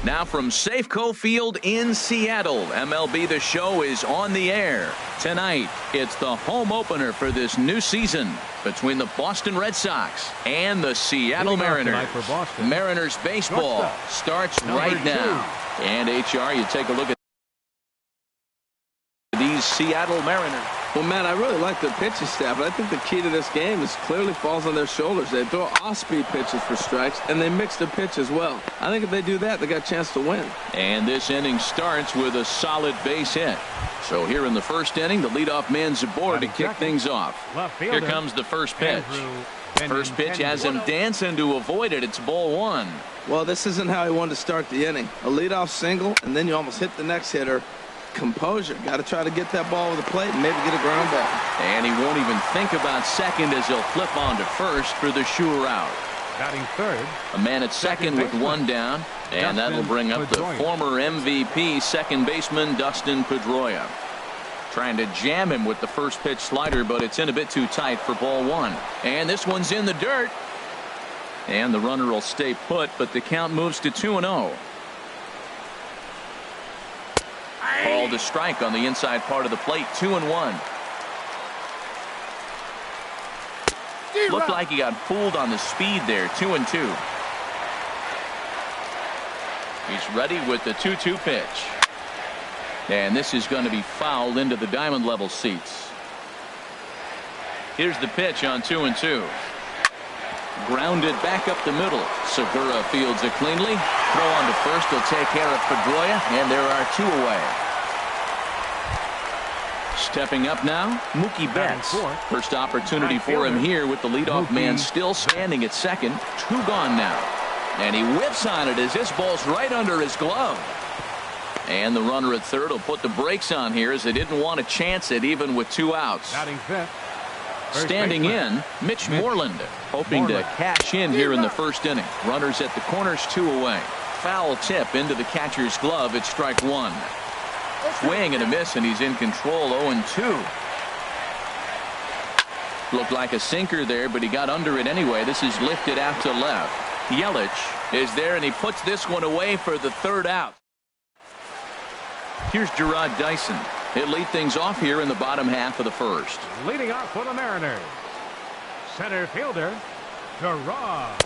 Now from Safeco Field in Seattle, MLB The Show is on the air. Tonight, it's the home opener for this new season between the Boston Red Sox and the Seattle Mariners. Mariners baseball starts right now. And HR, you take a look at these Seattle Mariners. Well, Matt, I really like the pitching staff, but I think the key to this game is clearly falls on their shoulders. They throw off-speed pitches for strikes, and they mix their pitch as well. I think if they do that, they got a chance to win. And this inning starts with a solid base hit. So here in the first inning, the leadoff man's aboard to kick things off. Here comes the first pitch. First pitch has him dancing to avoid it. It's ball one. Well, this isn't how he wanted to start the inning. A leadoff single, and then you almost hit the next hitter. Composure. Got to try to get that ball over the plate and maybe get a ground ball. And he won't even think about second as he'll flip on to first for the sure out. Batting third. A man at second with one down. And that'll bring up the former MVP second baseman Dustin Pedroia. Trying to jam him with the first pitch slider, but it's in a bit too tight for ball one. And this one's in the dirt. And the runner will stay put, but the count moves to 2-0. Called a strike on the inside part of the plate. 2-1. Looked like he got fooled on the speed there. 2-2. He's ready with the 2-2 pitch. And this is going to be fouled into the diamond level seats. Here's the pitch on 2-2. Grounded back up the middle. Segura fields it cleanly. Throw on to first. He'll take care of Pedroia, and there are two away. Stepping up now, Mookie Betts. First opportunity for him here with the leadoff man still standing at second. Two gone now. And he whips on it as this ball's right under his glove. And the runner at third will put the brakes on here as they didn't want to chance it even with two outs. Standing in, Mitch Moreland, hoping to cash in here in the first inning. Runners at the corners, two away. Foul tip into the catcher's glove. It's strike one. Swing and a miss, and he's in control. 0-2. Looked like a sinker there, but he got under it anyway. This is lifted out to left. Yelich is there, and he puts this one away for the third out. Here's Gerard Dyson. He'll lead things off here in the bottom half of the first. Leading off for the Mariners, center fielder Gerard.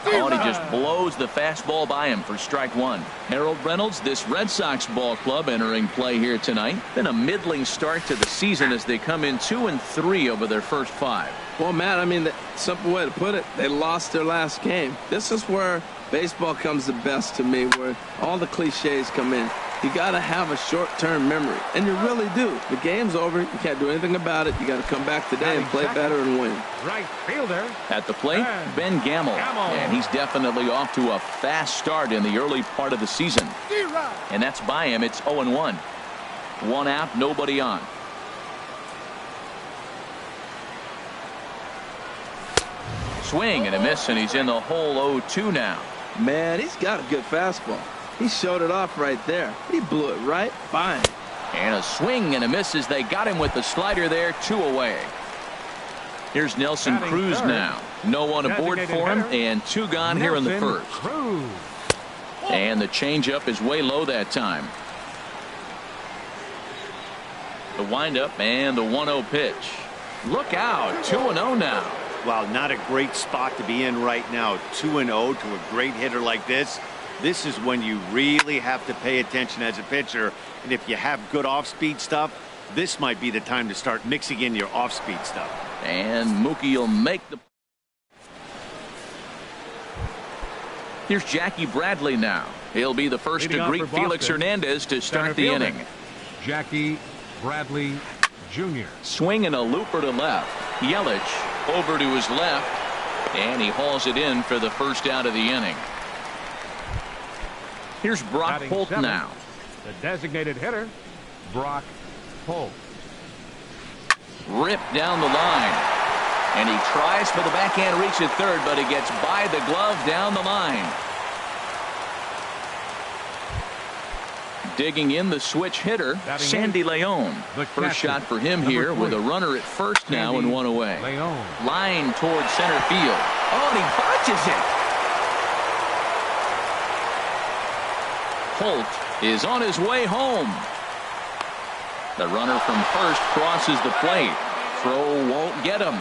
Oh, and he just blows the fastball by him for strike one. Harold Reynolds, this Red Sox ball club entering play here tonight. Been a middling start to the season as they come in 2-3 over their first five. Well, Matt, I mean, the simple way to put it, they lost their last game. This is where baseball comes the best to me, where all the cliches come in. You got to have a short-term memory, and you really do. The game's over. You can't do anything about it. You got to come back today and play better and win. Right fielder. At the plate, Ben Gamel. And he's definitely off to a fast start in the early part of the season. And that's by him. It's 0-1. One out, nobody on. Swing and a miss, and he's in the hole. 0-2 now. Man, he's got a good fastball. He showed it off right there. He blew it right by him. And a swing and a miss as they got him with the slider there. Two away. Here's Nelson Cruz now. No one aboard for him, and two gone here in the first. And the changeup is way low that time. The windup and the 1-0 pitch. Look out. 2-0 now. Wow, not a great spot to be in right now. 2-0 to a great hitter like this. This is when you really have to pay attention as a pitcher. And if you have good off-speed stuff, this might be the time to start mixing in your off-speed stuff. And Mookie will make the... Here's Jackie Bradley now. He'll be the first to greet Felix Hernandez to start the inning. Jackie Bradley Jr. Swing and a looper to left. Yelich over to his left, and he hauls it in for the first out of the inning. Here's Brock Holt now. The designated hitter, Brock Holt. Ripped down the line. And he tries for the backhand reach at third, but he gets by the glove down the line. Digging in the switch hitter, Sandy Leon. First shot for him here with a runner at first now and one away. Line towards center field. Oh, and he botches it. Holt is on his way home. The runner from first crosses the plate. Throw won't get him.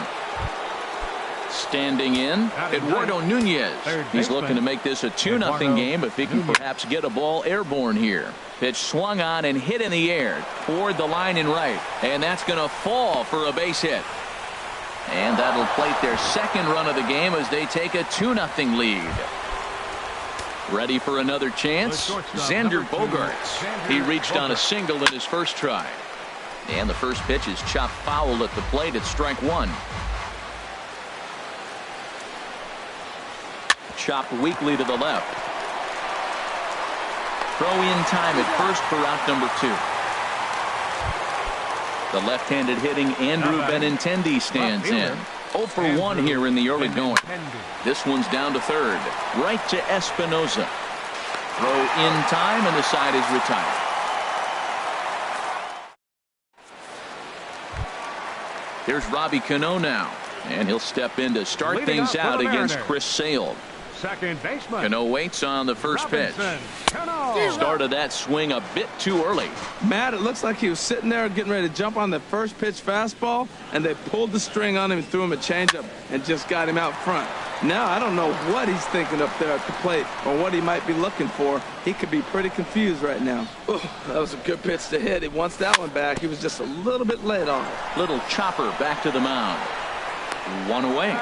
Standing in, Eduardo Nunez. He's looking to make this a 2-0 game if he can perhaps get a ball airborne here. Pitch swung on and hit in the air toward the line and right. And that's going to fall for a base hit. And that'll plate their second run of the game as they take a 2-0 lead. Ready for another chance? Xander Bogaerts. He reached on a single in his first try. And the first pitch is chopped foul at the plate at strike one. Chopped weakly to the left. Throw in time at first for out number 2. The left-handed hitting Andrew Benintendi stands in. 0 for 1 here in the early going. This one's down to third. Right to Espinoza. Throw in time and the side is retired. Here's Robbie Cano now. And he'll step in to start things out against Chris Sale. Second baseman. Cano waits on the first pitch. Started that swing a bit too early. Matt, it looks like he was sitting there getting ready to jump on the first pitch fastball, and they pulled the string on him and threw him a changeup and just got him out front. Now, I don't know what he's thinking up there at the plate or what he might be looking for. He could be pretty confused right now. Ooh, that was a good pitch to hit. He wants that one back. He was just a little bit late on it. Little chopper back to the mound. One away.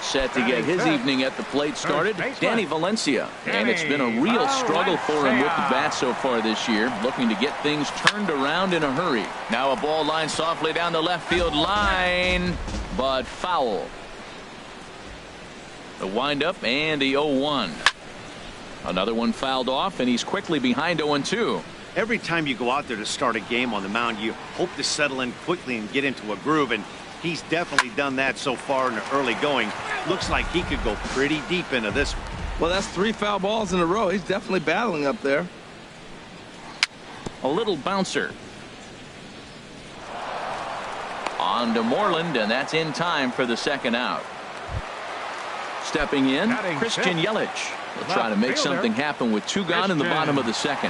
Set to get his evening at the plate started, Danny Valencia. And it's been a real struggle for him with the bat so far this year, looking to get things turned around in a hurry. Now a ball line softly down the left field line, but foul. The windup and the 0-1. Another one fouled off, and he's quickly behind 0-2. Every time you go out there to start a game on the mound, you hope to settle in quickly and get into a groove, and he's definitely done that so far in the early going. Looks like he could go pretty deep into this one. Well, that's 3 foul balls in a row. He's definitely battling up there. A little bouncer. On to Moreland, and that's in time for the second out. Stepping in, Christian Yelich. He'll try to make something happen with 2 gone in the bottom of the second.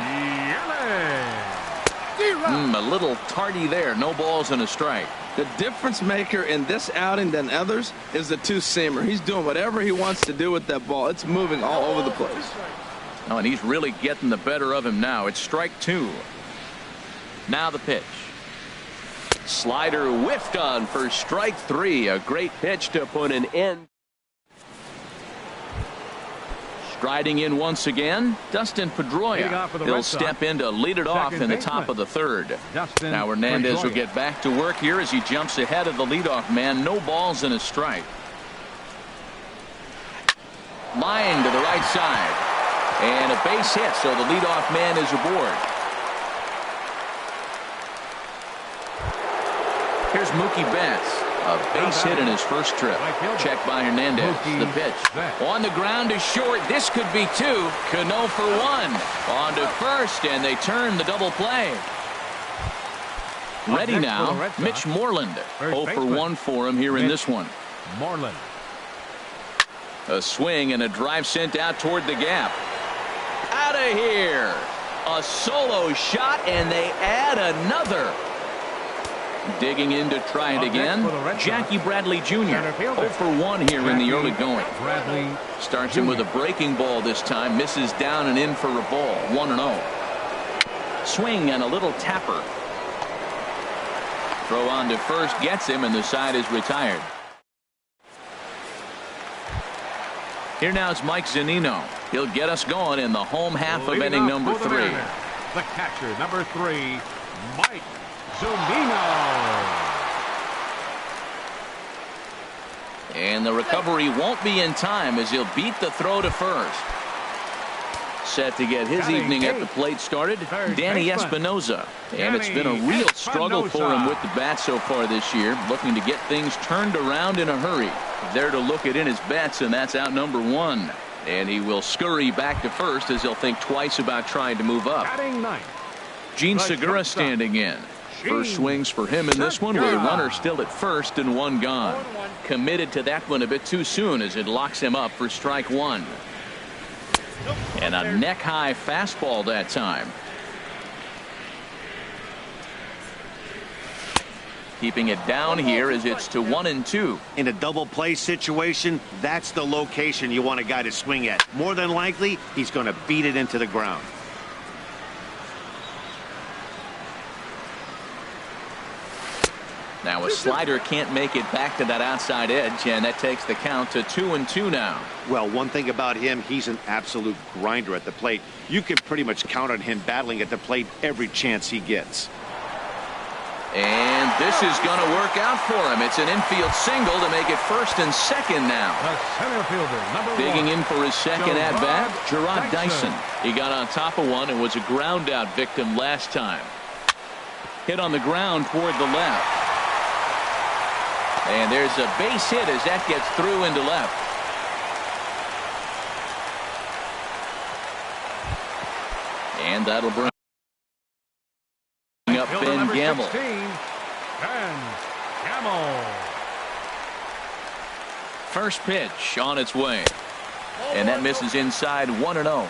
A little tardy there. No balls and a strike. The difference maker in this outing than others is the 2-seamer. He's doing whatever he wants to do with that ball. It's moving all over the place. Oh, and he's really getting the better of him now. It's strike 2. Now the pitch. Slider whiffed on for strike 3. A great pitch to put an end. Striding in once again, Dustin Pedroia. He'll step in to lead it off in the top of the third. Now Hernandez will get back to work here as he jumps ahead of the leadoff man. No balls and a strike. Line to the right side. And a base hit, so the leadoff man is aboard. Here's Mookie Betts. A base hit in his first trip. Checked by Hernandez. The pitch. On the ground to short. This could be 2. Cano for 1. On to first, and they turn the double play. Ready now, Mitch Moreland. 0 for 1 for him here in this one. Moreland. A swing and a drive sent out toward the gap. Out of here. A solo shot, and they add another. Digging in to try it again, Jackie Bradley Jr. 0 for 1 here in the early going. Starts him with a breaking ball this time, misses down and in for a ball. 1-0. Swing and a little tapper. Throw on to first gets him, and the side is retired. Here now is Mike Zunino. He'll get us going in the home half of inning number 3. The catcher, number 3, Mike Zunino. And the recovery won't be in time as he'll beat the throw to first. Set to get his evening at the plate started, Danny Espinoza. And it's been a real struggle for him with the bat so far this year, looking to get things turned around in a hurry. There to look it in his bets, and that's out number 1. And he will scurry back to first as he'll think twice about trying to move up. Gene Segura standing in. First swings for him in this one with a runner still at first and 1 gone. Committed to that one a bit too soon as it locks him up for strike 1. And a neck-high fastball that time. Keeping it down here as it's to 1-2. In a double play situation, that's the location you want a guy to swing at. More than likely, he's going to beat it into the ground. Now a slider can't make it back to that outside edge, and that takes the count to 2-2 now. Well, one thing about him, he's an absolute grinder at the plate. You can pretty much count on him battling at the plate every chance he gets. And this is going to work out for him. It's an infield single to make it first and second now. The center fielder, number Digging 1. in for his second at-bat, Gerard Dyson. He got on top of one and was a ground-out victim last time. Hit on the ground toward the left. And there's a base hit as that gets through into left. And that'll bring up Ben Gamble. 16, Ben Gamble. First pitch on its way. And that misses inside 1-0.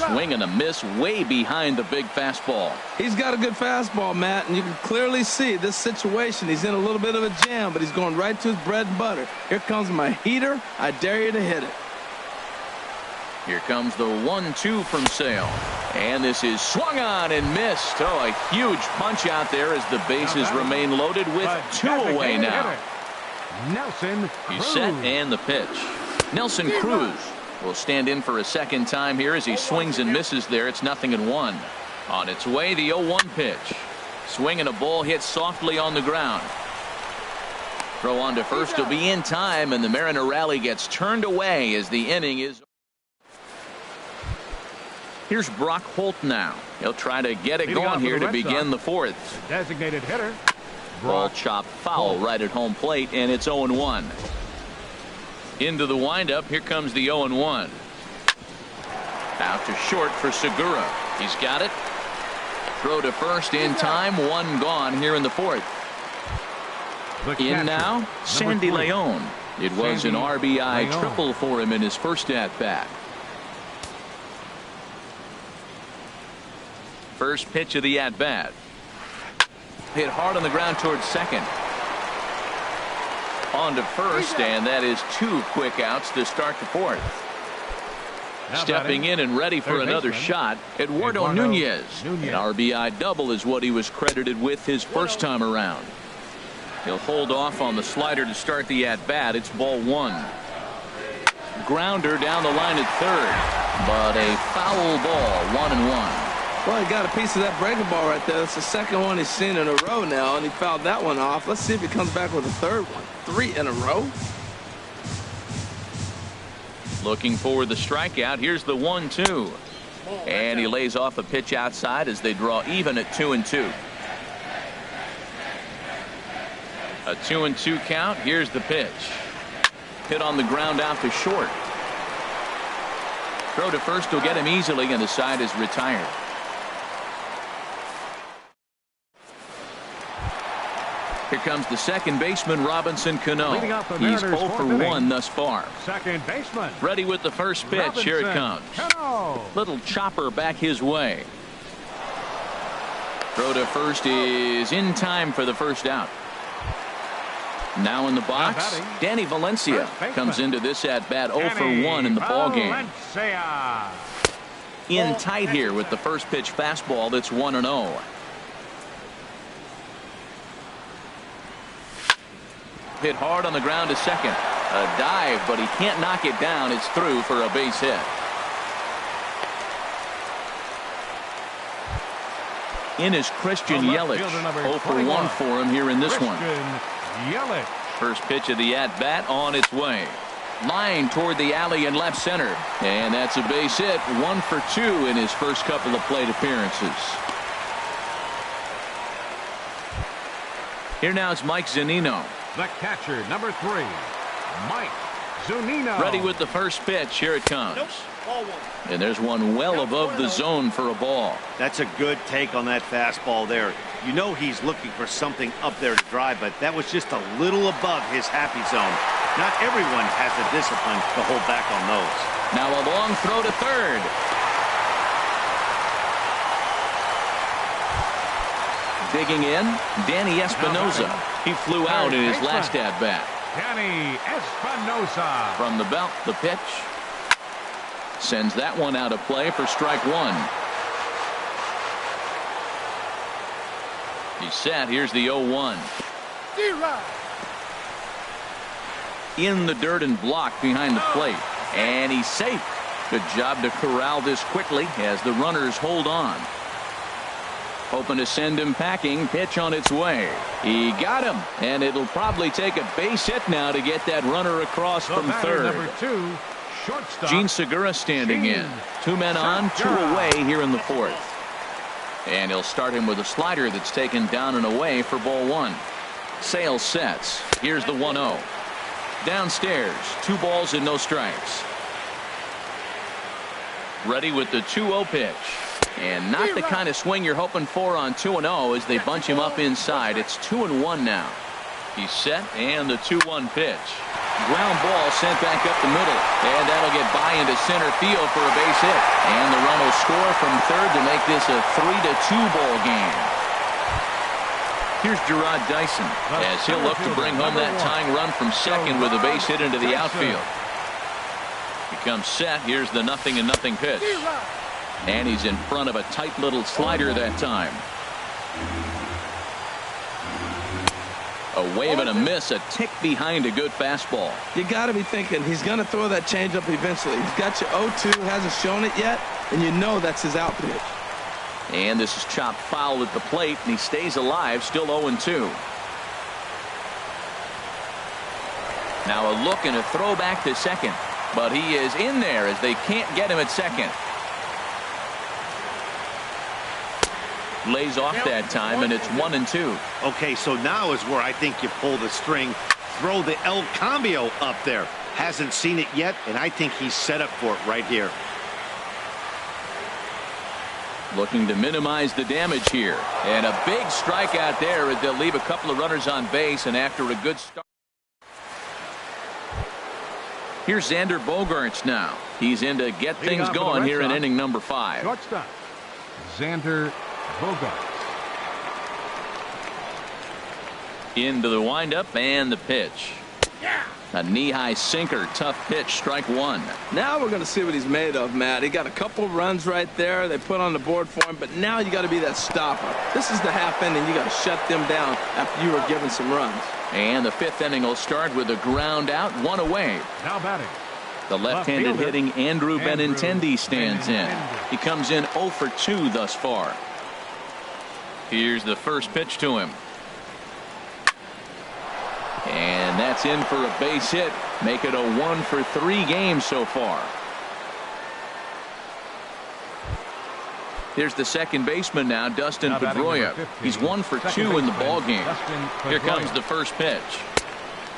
Swing and a miss way behind the big fastball. He's got a good fastball, Matt, and you can clearly see this situation. He's in a little bit of a jam, but he's going right to his bread and butter. Here comes my heater. I dare you to hit it. Here comes the 1-2 from Sale. And this is swung on and missed. Oh, a huge punch out there as the bases remain loaded with 2 away now. Nelson He's Cruz. set and the pitch. Nelson Cruz will stand in for a second time here as he swings and misses there. It's 0-1. On its way, the 0-1 pitch. Swing and a ball hit softly on the ground. Throw on to first will be in time, and the Mariner rally gets turned away as the inning is. Here's Brock Holt now. He'll try to get it going here to begin the fourth. Designated hitter. Ball chopped foul right at home plate, and it's 0-1. Into the windup. Here comes the 0-1. Out to short for Segura. He's got it. Throw to first in time. 1 gone here in the fourth. In now, Sandy Leon. It was an RBI triple for him in his first at-bat. First pitch of the at-bat. Hit hard on the ground towards second. On to first, and that is 2 quick outs to start the fourth. Stepping in and ready for another shot, Eduardo Nunez. An RBI double is what he was credited with his first time around. He'll hold off on the slider to start the at-bat. It's ball 1. Grounder down the line at third, but a foul ball, 1-1. Well, he got a piece of that breaking ball right there. That's the second one he's seen in a row now, and he fouled that one off. Let's see if he comes back with a third one. 3 in a row. Looking for the strikeout. Here's the 1-2. And he lays off a pitch outside as they draw even at 2-2. A 2-2 count. Here's the pitch. Hit on the ground out to short. Throw to first will get him easily, and the side is retired. Here comes the second baseman, Robinson Cano. He's 0 for 1 thus far. Second baseman. Ready with the first pitch. Robinson Here it comes. Cano. Little chopper back his way. Throw to first is in time for the first out. Now in the box, Danny Valencia comes into this at-bat 0 for 1 in the ballgame. In tight here with the first pitch fastball that's 1-0. Hit hard on the ground to second. A dive, but he can't knock it down. It's through for a base hit. In is Christian Yelich. 0 for 1 for him here in this one. First pitch of the at-bat on its way. Line toward the alley in left center. And that's a base hit. 1 for 2 in his first couple of plate appearances. Here now is Mike Zunino. The catcher, number 3, Mike Zunino. Ready with the first pitch. Here it comes. And there's one well above the zone for a ball. That's a good take on that fastball there. You know he's looking for something up there to drive, but that was just a little above his happy zone. Not everyone has the discipline to hold back on those. Now a long throw to third. Digging in, Danny Espinosa. He flew out in his last at-bat. Danny Espinosa. From the belt, the pitch. Sends that one out of play for strike one. He's set. Here's the 0-1. In the dirt and blocked behind the plate. And he's safe. Good job to corral this quickly as the runners hold on. Hoping to send him packing. Pitch on its way. He got him. And it'll probably take a base hit now to get that runner across from third. Number 2, shortstop. Gene Segura standing in. 2 men on, 2 away here in the fourth. And he'll start him with a slider that's taken down and away for ball 1. Sale sets. Here's the 1-0. Downstairs, 2 balls and no strikes. Ready with the 2-0 pitch. And not the kind of swing you're hoping for on 2-0 as they bunch him up inside. It's 2-1 now. He's set, and the 2-1 pitch. Ground ball sent back up the middle, and that'll get by into center field for a base hit. And the run will score from third to make this a 3-2 ball game. Here's Gerard Dyson as he'll look to bring home that tying run from second with a base hit into the outfield. He comes set. Here's the 0-0 pitch. And he's in front of a tight little slider that time. A wave and a miss, a tick behind a good fastball. You got to be thinking he's going to throw that changeup eventually. He's got your 0-2, hasn't shown it yet, and you know that's his out pitch. And this is chopped foul at the plate, and he stays alive, still 0-2. Now a look and a throw back to second, but he is in there as they can't get him at second. Lays off that time, and it's 1-2. Okay, so now is where I think you pull the string. Throw the El Cambio up there. Hasn't seen it yet, and I think he's set up for it right here. Looking to minimize the damage here. And a big strikeout there as they'll leave a couple of runners on base, and after a good start. Here's Xander Bogaerts now. He's in to get things going here in inning number 5. Shortstop, Xander Bogaerts. Into the windup and the pitch. A knee-high sinker, tough pitch, strike 1. Now we're going to see what he's made of, Matt. He got a couple runs right there they put on the board for him, but now you got to be that stopper. This is the half inning. You got to shut them down after you were given some runs. And the 5th inning will start with a ground out, 1 away. Now batting, the left-handed hitting Andrew Benintendi stands in. He comes in 0 for 2 thus far. Here's the first pitch to him. And that's in for a base hit. Make it a 1 for 3 game so far. Here's the second baseman now, Dustin Pedroia. He's 1 for 2 in the ball game. Here comes the first pitch.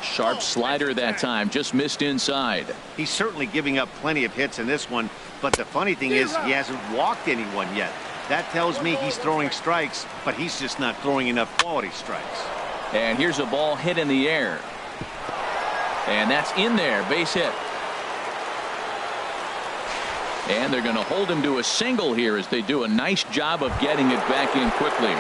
Sharp slider that time, just missed inside. He's certainly giving up plenty of hits in this one, but the funny thing is he hasn't walked anyone yet. That tells me he's throwing strikes, but he's just not throwing enough quality strikes. And here's a ball hit in the air. And that's in there, base hit. And they're going to hold him to a single here as they do a nice job of getting it back in quickly.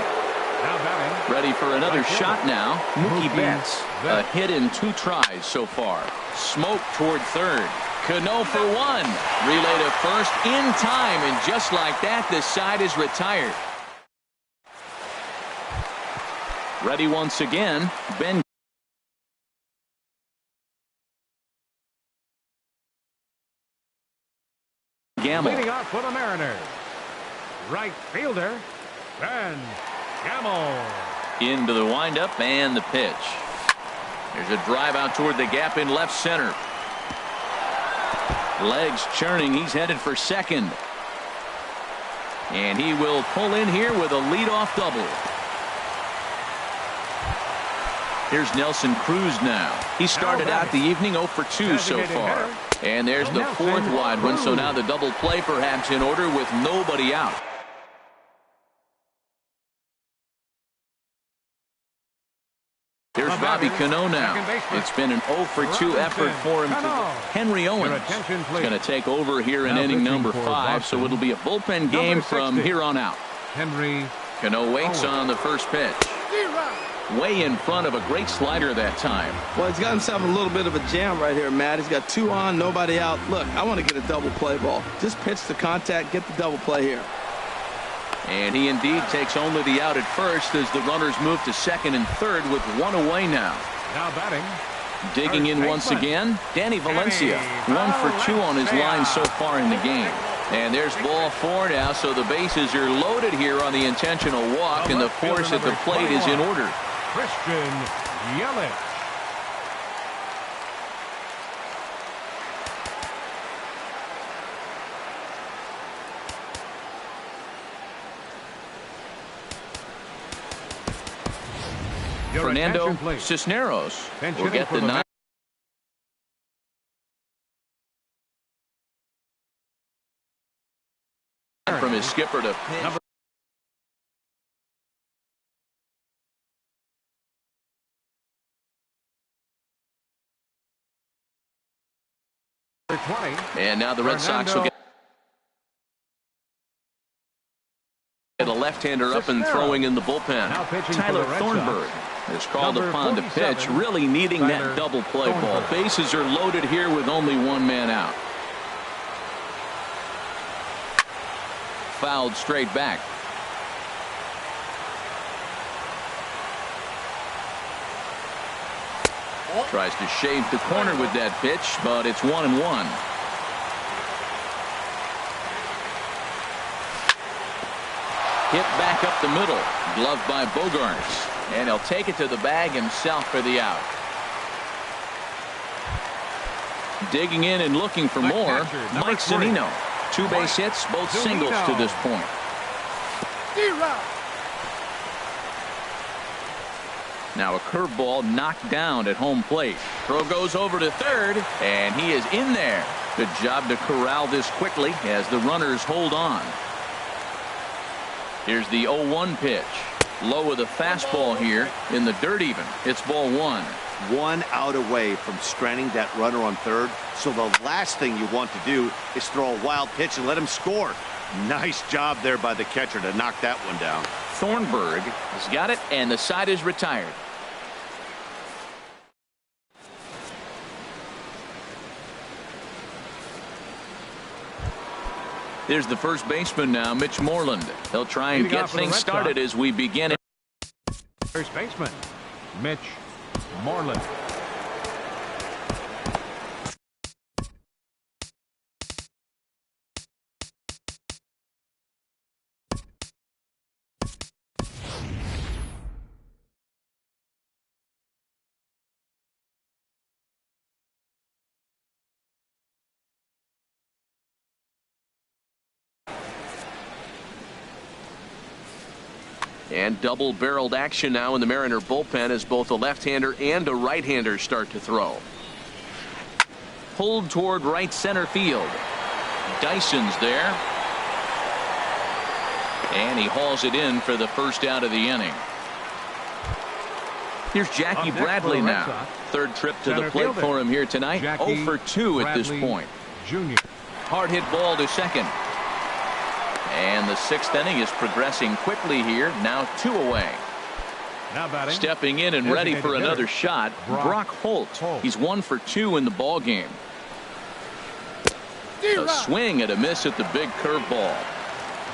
Ready for another shot now. Mookie Betts. A hit in 2 tries so far. Smoke toward third. Cano for 1. Relay to first in time, and just like that, this side is retired. Ready once again, Ben Gamble. Leading off for the Mariners, right fielder, Ben Gamble. Into the windup and the pitch. There's a drive out toward the gap in left center. Legs churning. He's headed for second. And he will pull in here with a leadoff double. Here's Nelson Cruz now. He started out the evening 0 for 2 so far. And there's the 4th wide one. So now the double play perhaps in order with nobody out. Robbie Cano now. It's been an 0 for 2 effort for him. Henry Owens is going to take over here in inning number 5, so it'll be a bullpen game from here on out. Henry Cano waits on the first pitch. Way in front of a great slider that time. Well, he's got himself a little bit of a jam right here, Matt. He's got 2 on, nobody out. Look, I want to get a double play ball. Just pitch the contact, get the double play here. And he indeed takes only the out at first as the runners move to second and third with 1 away now. now batting. Digging in once again, Danny Valencia. 1 for 2 on his line so far in the game. And there's ball 4 now, so the bases are loaded here on the intentional walk, and the force at the plate is in order. Christian Yelich. Fernando Cisneros will get the 9. From his skipper to pitch. And now the Red Sox will get a left-hander up and throwing in the bullpen. Tyler Thornburg is called upon to pitch, really needing that double play ball. Bases are loaded here with only 1 man out. Fouled straight back. Tries to shave the corner with that pitch, but it's 1-1. Hit back up the middle. Gloved by Bogarts. And he'll take it to the bag himself for the out. Digging in and looking for more, Mike Zunino. 2 base hits, both singles to this point. Now a curveball knocked down at home plate. Throw goes over to third, and he is in there. Good job to corral this quickly as the runners hold on. Here's the 0-1 pitch. Low with a fastball here in the dirt even. It's ball 1. 1 out away from stranding that runner on third. So the last thing you want to do is throw a wild pitch and let him score. Nice job there by the catcher to knock that one down. Thornburg has got it, and the side is retired. There's the first baseman now, Mitch Moreland. They'll try and get things started as we begin. First baseman, Mitch Moreland. And double-barreled action now in the Mariner bullpen as both a left-hander and a right-hander start to throw. Pulled toward right center field. Dyson's there. And he hauls it in for the first out of the inning. Here's Jackie Bradley now. Third trip to the plate for him here tonight. 0 for 2 at this point. Hard hit ball to second. And the 6th inning is progressing quickly here. Now 2 away. Stepping in and ready for another shot, Brock Holt. He's 1 for 2 in the ball game. A swing and a miss at the big curveball.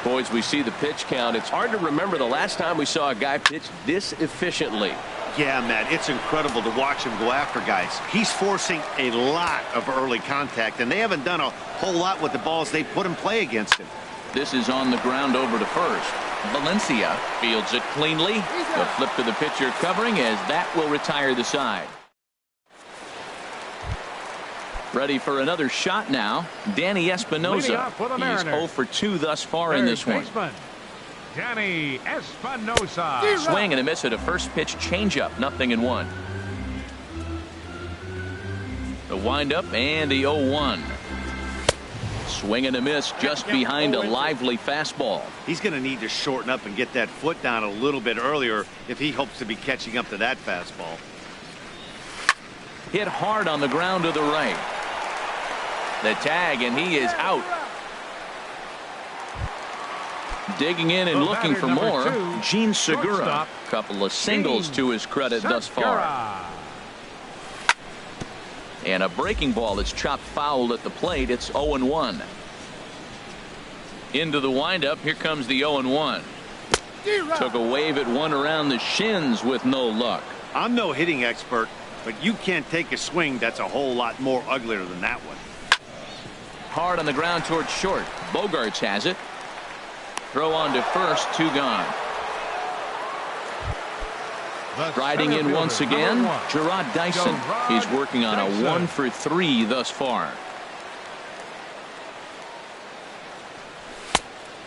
Boys, we see the pitch count. It's hard to remember the last time we saw a guy pitch this efficiently. Yeah, Matt, it's incredible to watch him go after guys. He's forcing a lot of early contact, and they haven't done a whole lot with the balls they put in play against him. This is on the ground over to first. Valencia fields it cleanly. The flip to the pitcher covering as that will retire the side. Ready for another shot now. Danny Espinosa. He's 0 for 2 thus far in this one. Danny Espinosa. Swing and a miss at a first pitch changeup. 0-1. The windup and the 0-1. Swing and a miss just behind a lively fastball. He's going to need to shorten up and get that foot down a little bit earlier if he hopes to be catching up to that fastball. hit hard on the ground to the right. The tag, and he is out. Digging in and looking for more, Gene Segura. Couple of singles to his credit thus far. And a breaking ball that's chopped foul at the plate. It's 0-1. Into the windup. Here comes the 0-1. Took a wave at one around the shins with no luck. I'm no hitting expert, but you can't take a swing that's a whole lot more uglier than that one. Hard on the ground towards short. Bogarts has it. Throw on to first, 2 gone. Riding in once again, Gerard Dyson. He's working on a 1 for 3 thus far.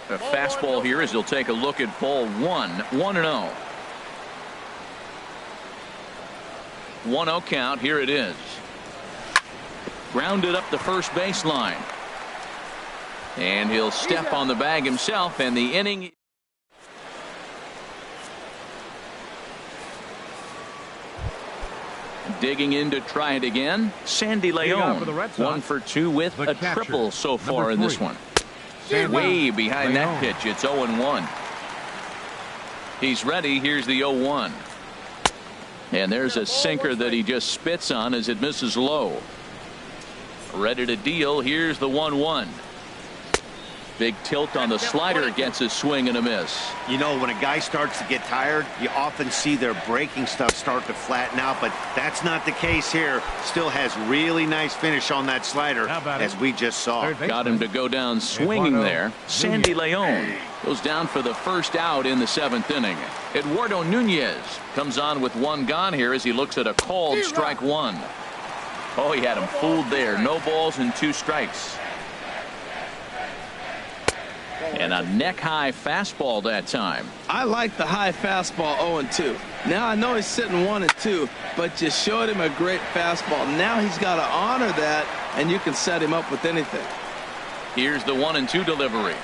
A fastball here as he'll take a look at ball 1. 1-0. 1-0 count. Here it is. Grounded up the first baseline. And he'll step on the bag himself, and the inning. Digging in to try it again, Sandy Leon. 1 for 2 with a triple so far in this one. Way behind that pitch. It's 0-1. He's ready. Here's the 0-1. And there's a sinker that he just spits on as it misses low. Ready to deal. Here's the 1-1. Big tilt on the slider, gets a swing and a miss. You know, when a guy starts to get tired, you often see their breaking stuff start to flatten out, but that's not the case here. Still has really nice finish on that slider, as we just saw. Got him to go down swinging there. Sandy Leon goes down for the first out in the 7th inning. Eduardo Nunez comes on with 1 gone here as he looks at a called strike 1. Oh, he had him fooled there. No balls and 2 strikes. And a neck-high fastball that time. I like the high fastball 0-2. Now I know he's sitting 1-2, but you showed him a great fastball. Now he's got to honor that, and you can set him up with anything. Here's the 1-2 delivery.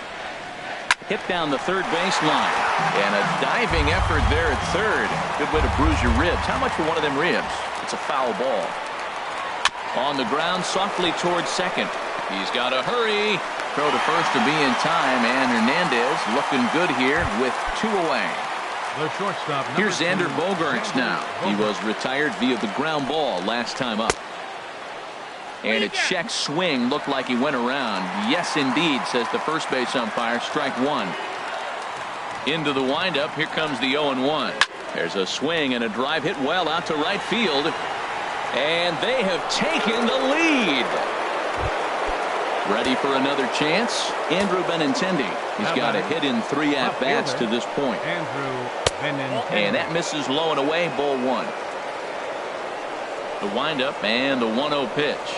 Hit down the third baseline. And a diving effort there at third. Good way to bruise your ribs. How much for one of them ribs? It's a foul ball. On the ground softly towards second. He's got to hurry. Throw to first to be in time, and Hernandez looking good here with 2 away. Here's Xander Bogaerts now. He was retired via the ground ball last time up. And a check swing looked like he went around. Yes, indeed, says the first base umpire. Strike 1. Into the windup. Here comes the 0-1. There's a swing and a drive hit well out to right field. And they have taken the lead. Ready for another chance? Andrew Benintendi. He's got a hit in 3 at-bats to this point. And that misses low and away, ball 1. The windup and the 1-0 pitch.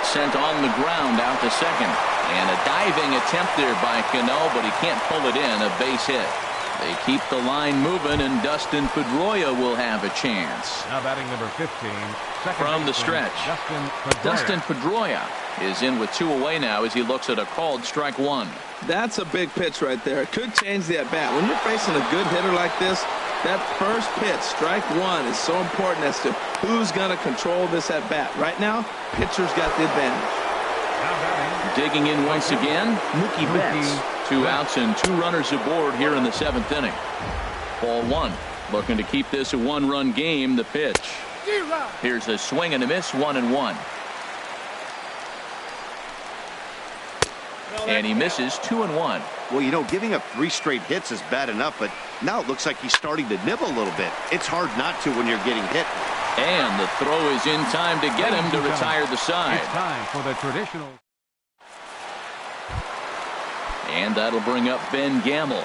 Sent on the ground out to second. And a diving attempt there by Cano, but he can't pull it in. A base hit. They keep the line moving, and Dustin Pedroia will have a chance. Now batting number 15. From the stretch, Dustin Pedroia is in with 2 away now as he looks at a called strike 1. That's a big pitch right there. It could change the at-bat. When you're facing a good hitter like this, that first pitch, strike 1, is so important as to who's going to control this at-bat. Right now, pitcher's got the advantage. Digging in once again, Mookie Betts. 2 outs and 2 runners aboard here in the 7th inning. Ball 1. Looking to keep this a 1-run game. The pitch. Here's a swing and a miss. 1-1. And he misses 2-1. Well, you know, giving up 3 straight hits is bad enough, but now it looks like he's starting to nibble a little bit. It's hard not to when you're getting hit. And the throw is in time to get him to retire the side. It's time for the traditional. And that'll bring up Ben Gamble.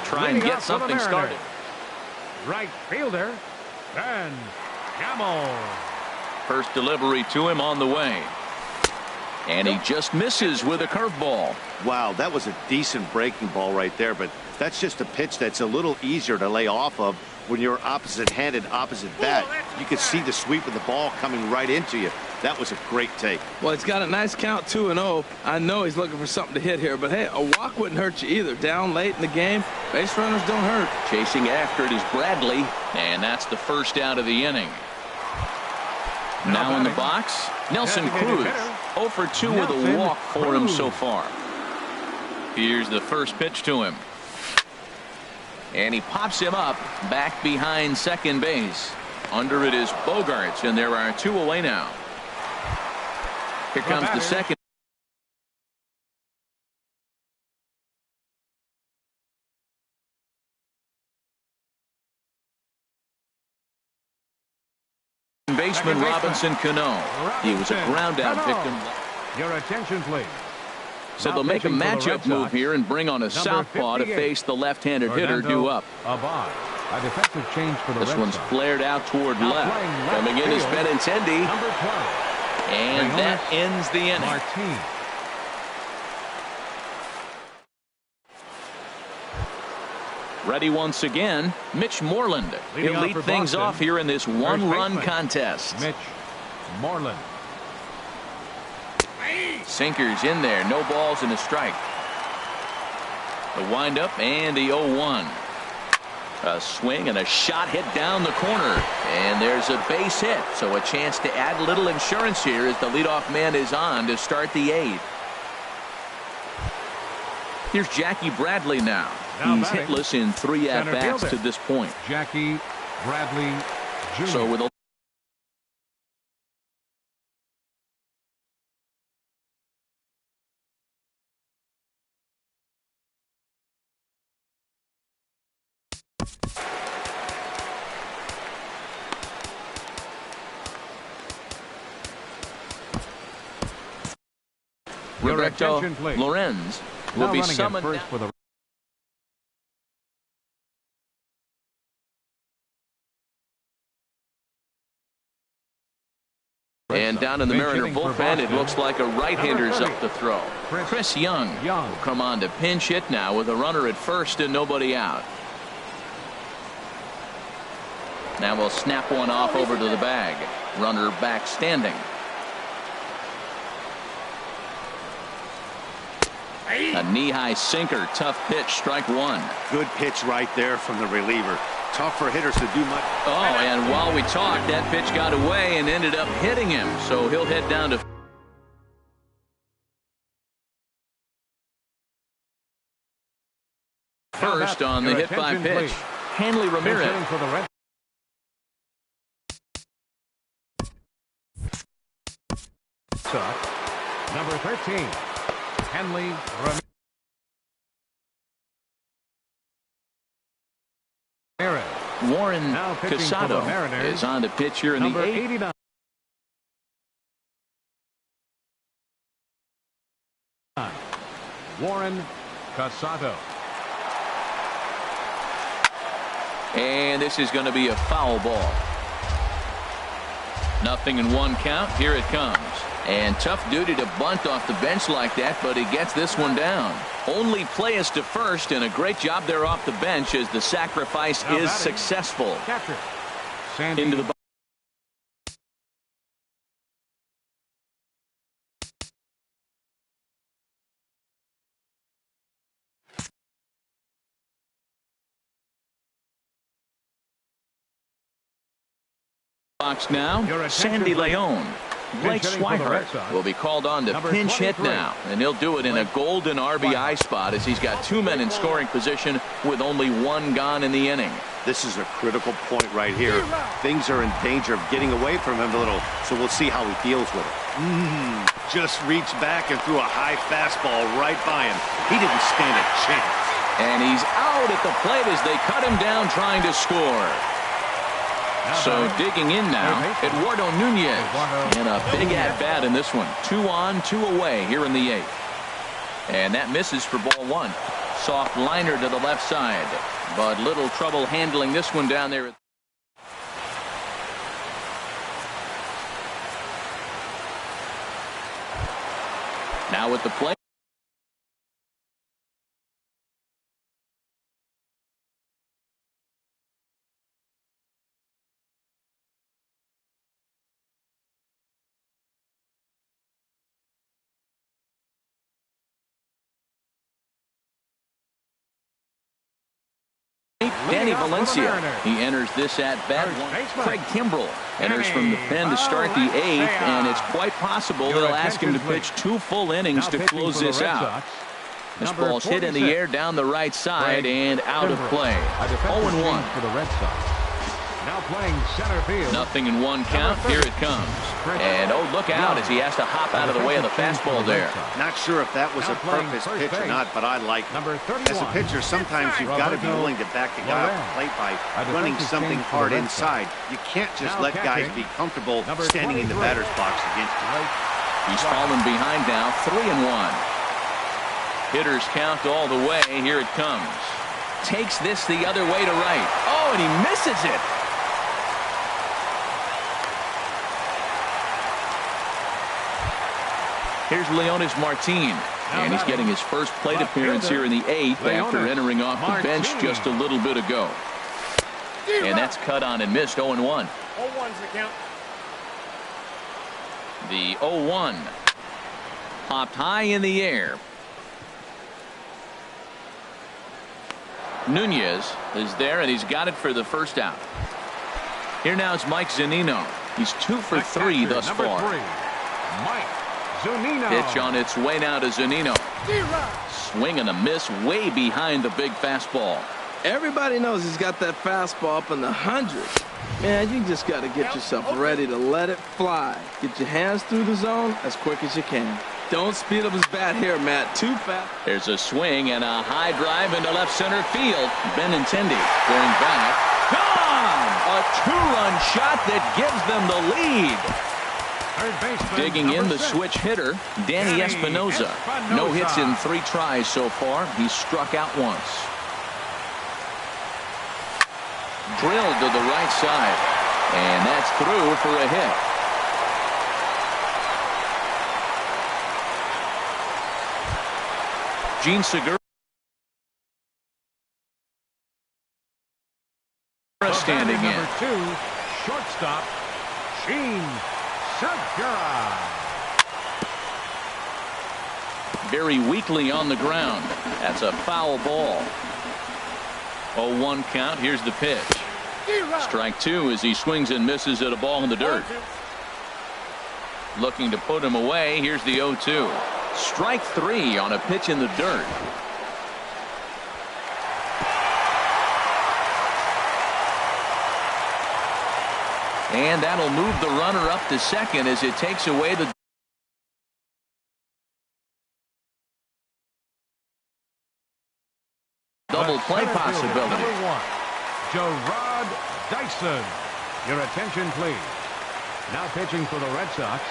Try and get something started. Right fielder, Ben Gamble. First delivery to him on the way. And he just misses with a curveball. Wow, that was a decent breaking ball right there, but that's just a pitch that's a little easier to lay off of when you're opposite-handed, opposite bat. You can see the sweep of the ball coming right into you. That was a great take. Well, he's got a nice count, 2-0. I know he's looking for something to hit here, but hey, a walk wouldn't hurt you either. Down late in the game, base runners don't hurt. Chasing after it is Bradley, and that's the first out of the inning. Now in the box, Nelson Cruz. 0 for 2 with a walk for him so far. Here's the first pitch to him. And he pops him up back behind second base. Under it is Bogarts, and there are 2 away now. Here comes the second. Baseman Robinson Cano. He was a ground out victim. Your attention, please. So they'll make a matchup move here and bring on a southpaw to face the left-handed hitter due up. A defensive change for the This one's flared out toward left. Coming in is Benintendi. And that ends the inning. Martin. Ready once again, Mitch Moreland. He'll lead things off here in this one-run contest. Mitch Moreland. Sinkers in there, no balls and a strike. The windup and the 0-1. A swing and a shot hit down the corner, and there's a base hit, so a chance to add a little insurance here as the leadoff man is on to start the 8th. Here's Jackie Bradley now. He's hitless in 3 at-bats to this point. Jackie Bradley Jr. So with a Roberto Lorenz will be summoned first for the and down in the Mariner bullpen, it looks like a right-hander's up to throw. Chris Young will come on to pinch hit now with a runner at first and nobody out. Now we'll snap one off over to the bag. Runner back standing. A knee-high sinker, tough pitch, strike 1. Good pitch right there from the reliever. Tough for hitters to do much. Oh, and while we talked, that pitch got away and ended up hitting him, so he'll head down to first on the hit by pitch. Hanley Ramirez. Number 13, Hanley Ramirez. Warren Casado is on to pitch here in the 8th. Warren Casado. And this is going to be a foul ball. 0-1 count. Here it comes. And tough duty to bunt off the bench like that, but he gets this one down. Only play is to first, and a great job there off the bench as the sacrifice is successful. Into the box now. Sandy Leon. Blake Swihart will be called on to pinch hit now, and he'll do it in a golden RBI spot as he's got 2 men in scoring position with only 1 gone in the inning. This is a critical point right here. Things are in danger of getting away from him a little, so we'll see how he deals with it. Just reached back and threw a high fastball right by him. He didn't stand a chance. And he's out at the plate as they cut him down trying to score. So digging in now, Eduardo Nunez, and a big at-bat in this one. 2 on, 2 away here in the 8th. And that misses for ball 1. Soft liner to the left side, but little trouble handling this one down there. Now with the play. Danny Valencia. He enters this at bat. Craig Kimbrell enters from the pen to start the 8th, and it's quite possible they'll ask him to pitch 2 full innings to close this out. This ball's hit in the air down the right side and out of play. 0-1 for the Red Sox. Now playing center field. 0-1 count. Here it comes. And oh, look out as he has to hop out of the way of the fastball there. Not sure if that was a purpose pitch or not, but I like it. As a pitcher, sometimes you've got to be willing to back the guy off the plate by running something hard inside. You can't just let guys be comfortable standing in the batter's box against you. He's fallen behind now. 3-1. Hitters count all the way. Here it comes. Takes this the other way to right. Oh, and he misses it. Here's Leonis Martin, and he's getting his first plate appearance here in the 8th after entering off the bench just a little bit ago. And that's cut on and missed. 0-1. 0-1's the count. The 0-1 popped high in the air. Nunez is there, and he's got it for the first out. Here now is Mike Zunino. He's 2 for 3 thus far. Mike Zunino. Pitch on its way now to Zunino. Swing and a miss way behind the big fastball. Everybody knows he's got that fastball up in the hundreds. Man, you just got to get yourself ready to let it fly. Get your hands through the zone as quick as you can. Don't speed up his bat here, Matt. Too fast. There's a swing and a high drive into left center field. Benintendi going back. Gone! A 2-run shot that gives them the lead. Digging in the switch hitter, Danny Espinosa. No hits in 3 tries so far. He's struck out once. Drilled to the right side. And that's through for a hit. Gene Segura standing in. Number 2, shortstop, Gene Segura. Very weakly on the ground. That's a foul ball. 0-1 count. Here's the pitch. Strike 2 as he swings and misses at a ball in the dirt. Looking to put him away. Here's the 0-2. Strike 3 on a pitch in the dirt. And that'll move the runner up to second as it takes away the double play possibility. Number 1, Gerard Dyson. Your attention, please. Now pitching for the Red Sox,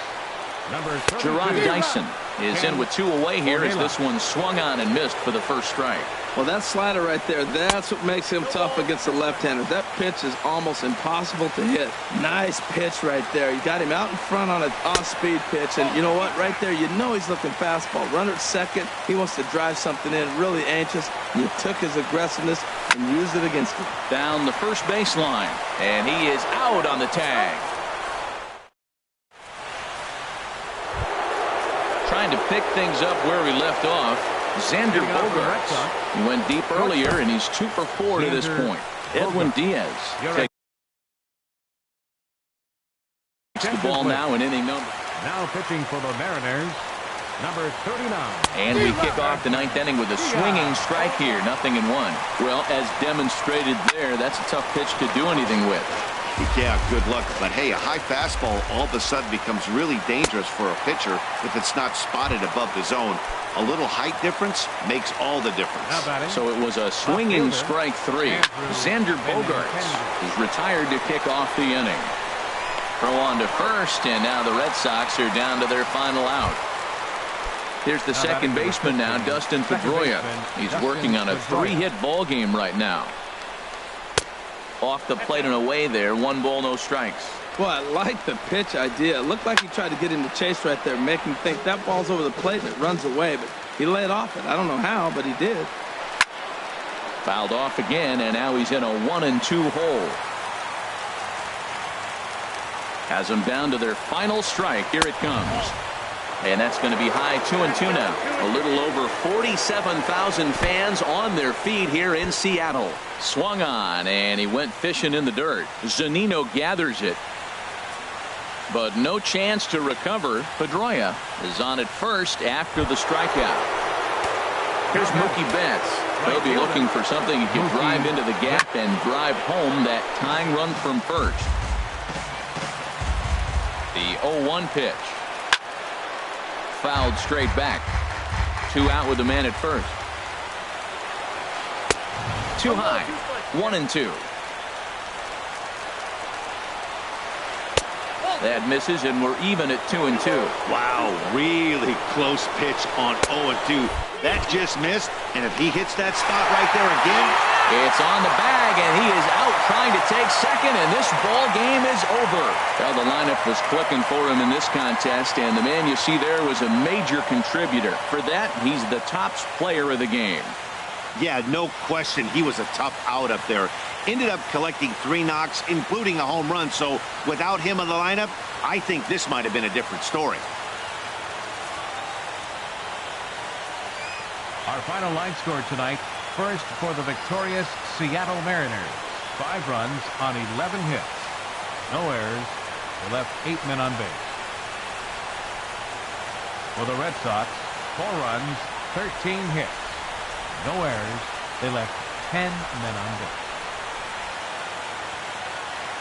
number 32. Gerard Dyson is in with 2 away here as this one swung on and missed for the first strike. Well, that slider right there, that's what makes him tough against the left-hander. That pitch is almost impossible to hit. Nice pitch right there. You got him out in front on an off-speed pitch, and you know what? Right there, you know he's looking fastball. Runner at second. He wants to drive something in, really anxious. You took his aggressiveness and used it against him. Down the first baseline, and he is out on the tag. Trying to pick things up where we left off. Xander Bogaerts. He went deep earlier, and he's 2 for 4 to this point. Edwin Diaz takes the ball now in inning number. Now pitching for the Mariners, number 39. And we kick off the 9th inning with a swinging strike here. 0-1. Well, as demonstrated there, that's a tough pitch to do anything with. Yeah, good luck. But hey, a high fastball all of a sudden becomes really dangerous for a pitcher if it's not spotted above the zone. A little height difference makes all the difference. So it was a swinging strike 3. Xander Bogaerts is retired to kick off the inning. Throw on to first, and now the Red Sox are down to their final out. Here's the second baseman now, Dustin Pedroia. He's working on a 3-hit ball game right now. Off the plate and away there. 1 ball, no strikes. Well, I like the pitch idea. It looked like he tried to get him to chase right there, make him think that ball's over the plate and it runs away, but he laid off it. I don't know how, but he did. Fouled off again, and now he's in a 1-2 hole. Has them down to their final strike. Here it comes. And that's going to be high 2-2 now. A little over 47,000 fans on their feet here in Seattle. Swung on, and he went fishing in the dirt. Zunino gathers it, but no chance to recover. Pedroia is on at first after the strikeout. Here's Mookie Betts. He'll be looking for something he can drive into the gap and drive home that tying run from first. The 0-1 pitch. Fouled straight back. 2 out with the man at first. Too high. 1-2. That misses, and we're even at 2-2. Wow, really close pitch on 0-2. That just missed, and if he hits that spot right there again, it's on the bag, and he is out trying to take second, and this ball game is over. Well, the lineup was clicking for him in this contest, and the man you see there was a major contributor. For that, he's the top player of the game. yeah, no question, he was a tough out up there. Ended up collecting 3 knocks, including a home run, so without him in the lineup, I think this might have been a different story. Our final line score tonight. First for the victorious Seattle Mariners. 5 runs on 11 hits. No errors. They left 8 men on base. For the Red Sox, 4 runs, 13 hits. No errors. They left 10 men on base.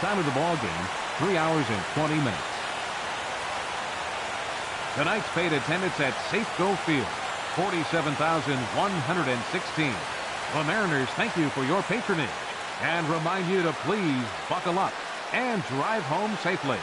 Time of the ball game, 3 hours and 20 minutes. Tonight's paid attendance at Safeco Field, 47,116. The Mariners thank you for your patronage and remind you to please buckle up and drive home safely.